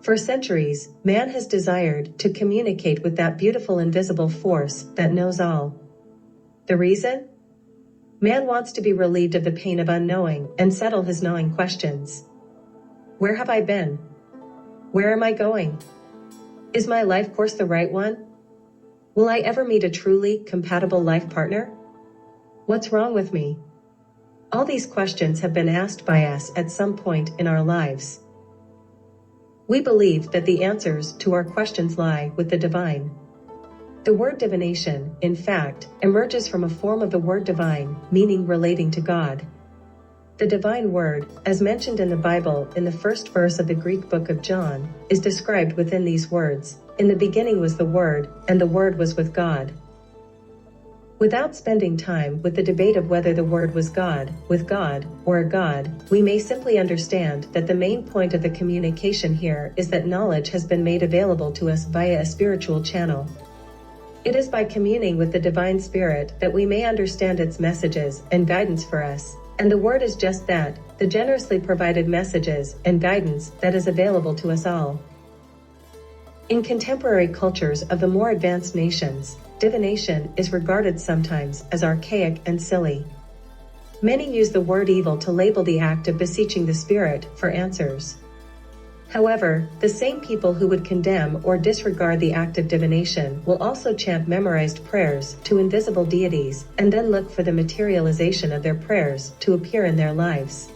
For centuries, man has desired to communicate with that beautiful invisible force that knows all. The reason? Man wants to be relieved of the pain of unknowing and settle his gnawing questions. Where have I been? Where am I going? Is my life course the right one? Will I ever meet a truly compatible life partner? What's wrong with me? All these questions have been asked by us at some point in our lives. We believe that the answers to our questions lie with the divine. The word divination, in fact, emerges from a form of the word divine, meaning relating to God. The divine word, as mentioned in the Bible in the first verse of the Greek book of John, is described within these words. In the beginning was the Word, and the Word was with God. Without spending time with the debate of whether the Word was God, with God, or a God, we may simply understand that the main point of the communication here is that knowledge has been made available to us via a spiritual channel. It is by communing with the Divine Spirit that we may understand its messages and guidance for us, and the Word is just that, the generously provided messages and guidance that is available to us all. In contemporary cultures of the more advanced nations, divination is regarded sometimes as archaic and silly. Many use the word evil to label the act of beseeching the spirit for answers. However, the same people who would condemn or disregard the act of divination will also chant memorized prayers to invisible deities and then look for the materialization of their prayers to appear in their lives.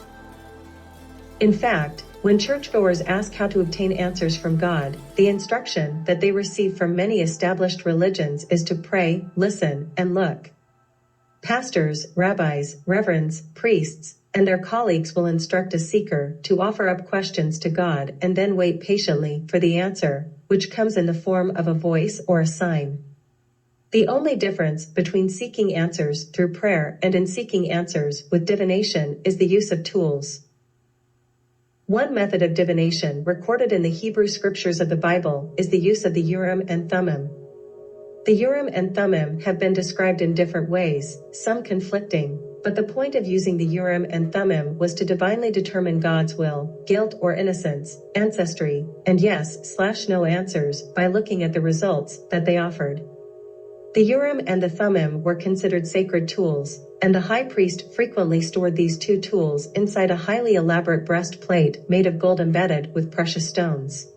In fact, when churchgoers ask how to obtain answers from God, the instruction that they receive from many established religions is to pray, listen, and look. Pastors, rabbis, reverends, priests, and their colleagues will instruct a seeker to offer up questions to God and then wait patiently for the answer, which comes in the form of a voice or a sign. The only difference between seeking answers through prayer and in seeking answers with divination is the use of tools. One method of divination recorded in the Hebrew scriptures of the Bible is the use of the Urim and Thummim. The Urim and Thummim have been described in different ways, some conflicting, but the point of using the Urim and Thummim was to divinely determine God's will, guilt or innocence, ancestry, and yes/no answers by looking at the results that they offered. The Urim and the Thummim were considered sacred tools, and the high priest frequently stored these two tools inside a highly elaborate breastplate made of gold embedded with precious stones.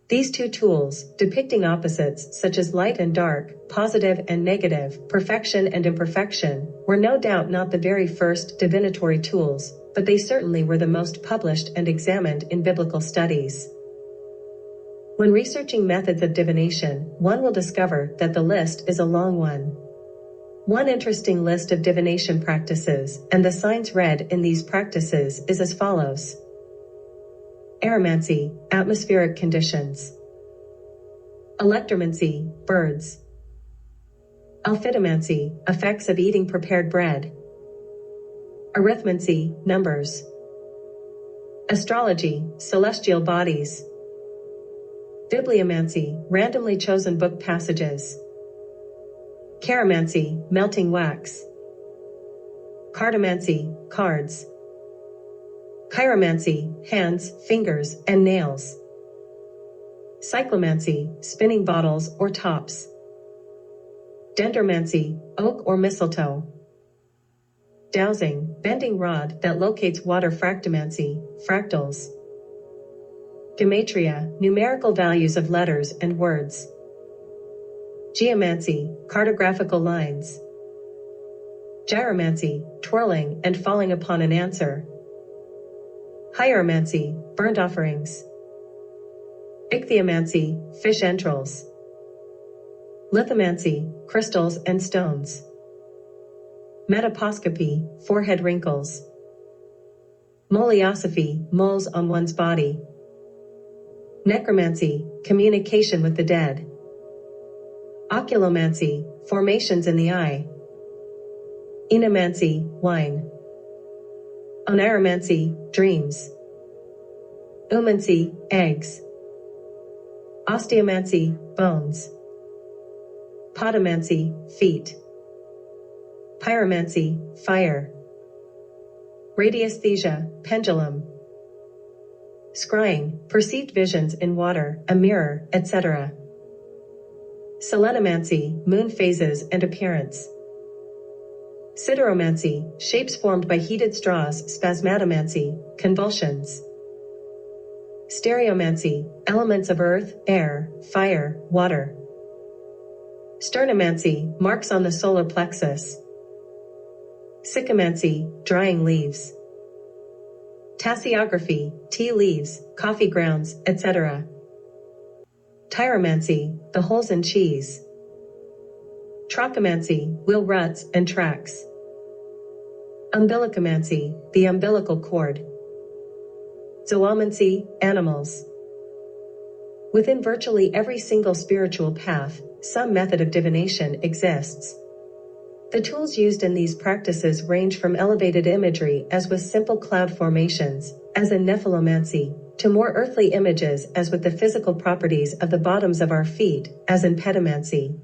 These two tools, depicting opposites such as light and dark, positive and negative, perfection and imperfection, were no doubt not the very first divinatory tools, but they certainly were the most published and examined in biblical studies. When researching methods of divination, one will discover that the list is a long one. One interesting list of divination practices, and the signs read in these practices, is as follows. Aeromancy, atmospheric conditions. Electromancy, birds. Alphidomancy, effects of eating prepared bread. Arithmancy, numbers. Astrology, celestial bodies. Bibliomancy, randomly chosen book passages. Chiromancy, melting wax. Cartomancy, cards. Chiromancy, hands, fingers, and nails. Cyclomancy, spinning bottles or tops. Dendromancy, oak or mistletoe. Dowsing, bending rod that locates water. Fractomancy, fractals. Gematria, numerical values of letters and words. Geomancy, cartographical lines. Gyromancy, twirling and falling upon an answer. Hieromancy, burnt offerings. Ichthyomancy, fish entrails. Lithomancy, crystals and stones. Metaposcopy, forehead wrinkles. Moliosophy, moles on one's body. Necromancy, communication with the dead. Oculomancy, formations in the eye. Enomancy, wine. Oniromancy, dreams. Oomancy, eggs. Osteomancy, bones. Podomancy, feet. Pyromancy, fire. Radiesthesia, pendulum. scrying, perceived visions in water, a mirror, etc. Selenomancy, moon phases and appearance. Sideromancy, shapes formed by heated straws. Spasmadomancy, convulsions. Stereomancy, elements of earth, air, fire, water. Sternomancy, marks on the solar plexus. Sycomancy, drying leaves. Tasseography, tea leaves, coffee grounds, etc. Tyromancy, the holes in cheese. Trochomancy, wheel ruts and tracks. Umbilicomancy, the umbilical cord. Zoomancy, animals. Within virtually every single spiritual path, some method of divination exists. The tools used in these practices range from elevated imagery, as with simple cloud formations, as in Nephilomancy, to more earthly images, as with the physical properties of the bottoms of our feet, as in Pedomancy.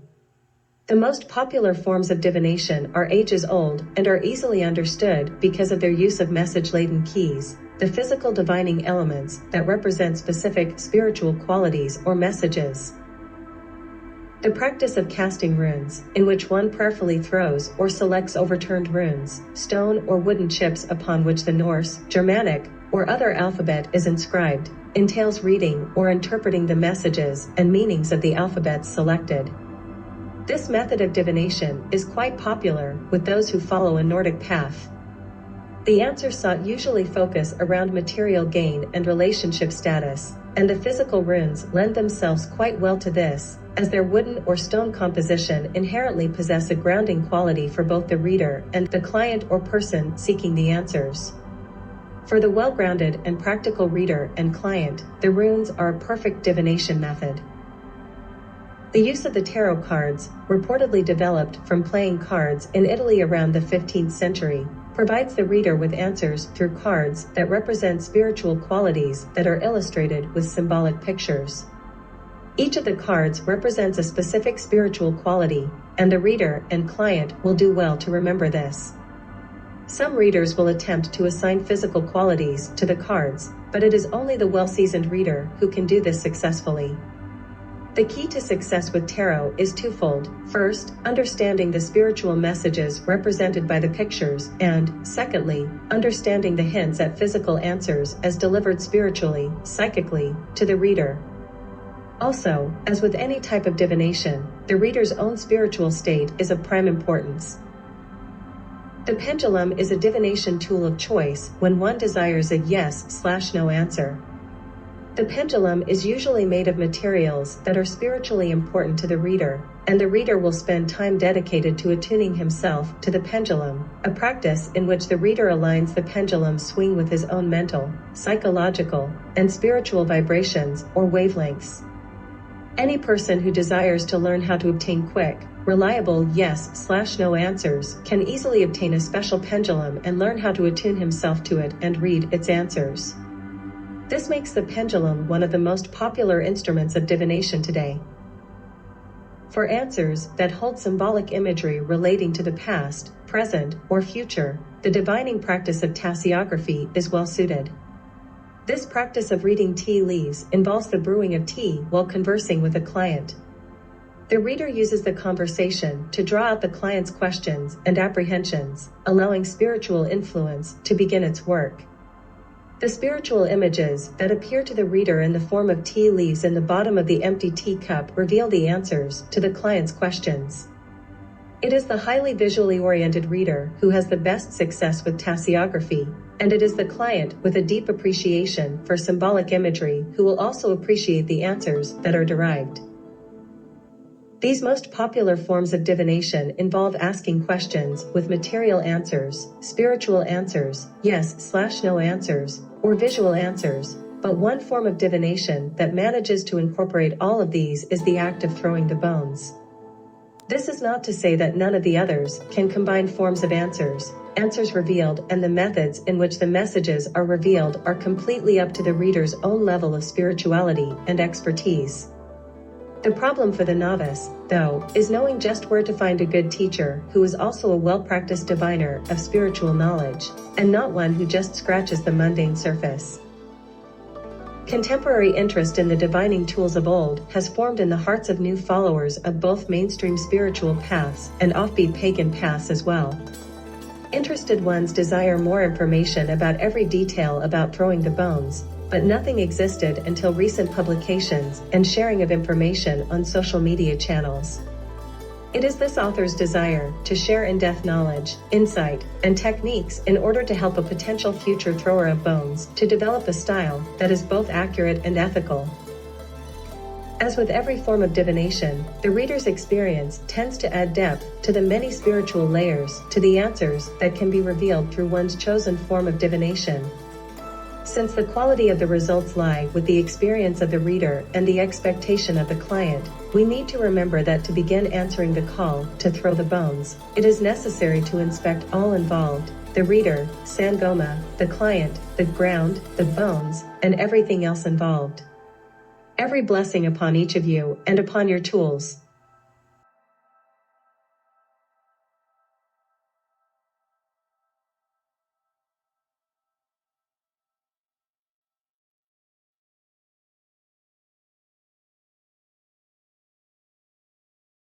The most popular forms of divination are ages old and are easily understood because of their use of message-laden keys, the physical divining elements that represent specific spiritual qualities or messages. The practice of casting runes, in which one prayerfully throws or selects overturned runes, stone or wooden chips upon which the Norse, Germanic, or other alphabet is inscribed, entails reading or interpreting the messages and meanings of the alphabets selected. This method of divination is quite popular with those who follow a Nordic path. The answers sought usually focus around material gain and relationship status, and the physical runes lend themselves quite well to this, as their wooden or stone composition inherently possess a grounding quality for both the reader and the client or person seeking the answers. For the well-grounded and practical reader and client, the runes are a perfect divination method. The use of the tarot cards, reportedly developed from playing cards in Italy around the 15th century, provides the reader with answers through cards that represent spiritual qualities that are illustrated with symbolic pictures. Each of the cards represents a specific spiritual quality, and the reader and client will do well to remember this. Some readers will attempt to assign physical qualities to the cards, but it is only the well-seasoned reader who can do this successfully. The key to success with tarot is twofold. First, understanding the spiritual messages represented by the pictures, and, secondly, understanding the hints at physical answers as delivered spiritually, psychically, to the reader. Also, as with any type of divination, the reader's own spiritual state is of prime importance. The pendulum is a divination tool of choice when one desires a yes/no answer. The pendulum is usually made of materials that are spiritually important to the reader, and the reader will spend time dedicated to attuning himself to the pendulum, a practice in which the reader aligns the pendulum's swing with his own mental, psychological, and spiritual vibrations or wavelengths. Any person who desires to learn how to obtain quick, reliable yes/no answers can easily obtain a special pendulum and learn how to attune himself to it and read its answers. This makes the pendulum one of the most popular instruments of divination today. For answers that hold symbolic imagery relating to the past, present, or future, the divining practice of tasseography is well suited. This practice of reading tea leaves involves the brewing of tea while conversing with a client. The reader uses the conversation to draw out the client's questions and apprehensions, allowing spiritual influence to begin its work. The spiritual images that appear to the reader in the form of tea leaves in the bottom of the empty teacup reveal the answers to the client's questions. It is the highly visually oriented reader who has the best success with tasseography, and it is the client with a deep appreciation for symbolic imagery who will also appreciate the answers that are derived. These most popular forms of divination involve asking questions with material answers, spiritual answers, yes/no answers, or visual answers, but one form of divination that manages to incorporate all of these is the act of throwing the bones. This is not to say that none of the others can combine forms of answers revealed, and the methods in which the messages are revealed are completely up to the reader's own level of spirituality and expertise. The problem for the novice, though, is knowing just where to find a good teacher who is also a well-practiced diviner of spiritual knowledge, and not one who just scratches the mundane surface. Contemporary interest in the divining tools of old has formed in the hearts of new followers of both mainstream spiritual paths and offbeat pagan paths as well. Interested ones desire more information about every detail about throwing the bones, but nothing existed until recent publications and sharing of information on social media channels. It is this author's desire to share in-depth knowledge, insight, and techniques in order to help a potential future thrower of bones to develop a style that is both accurate and ethical. As with every form of divination, the reader's experience tends to add depth to the many spiritual layers to the answers that can be revealed through one's chosen form of divination. Since the quality of the results lie with the experience of the reader and the expectation of the client, we need to remember that to begin answering the call to throw the bones, it is necessary to inspect all involved: the reader, Sangoma, the client, the ground, the bones, and everything else involved. Every blessing upon each of you and upon your tools.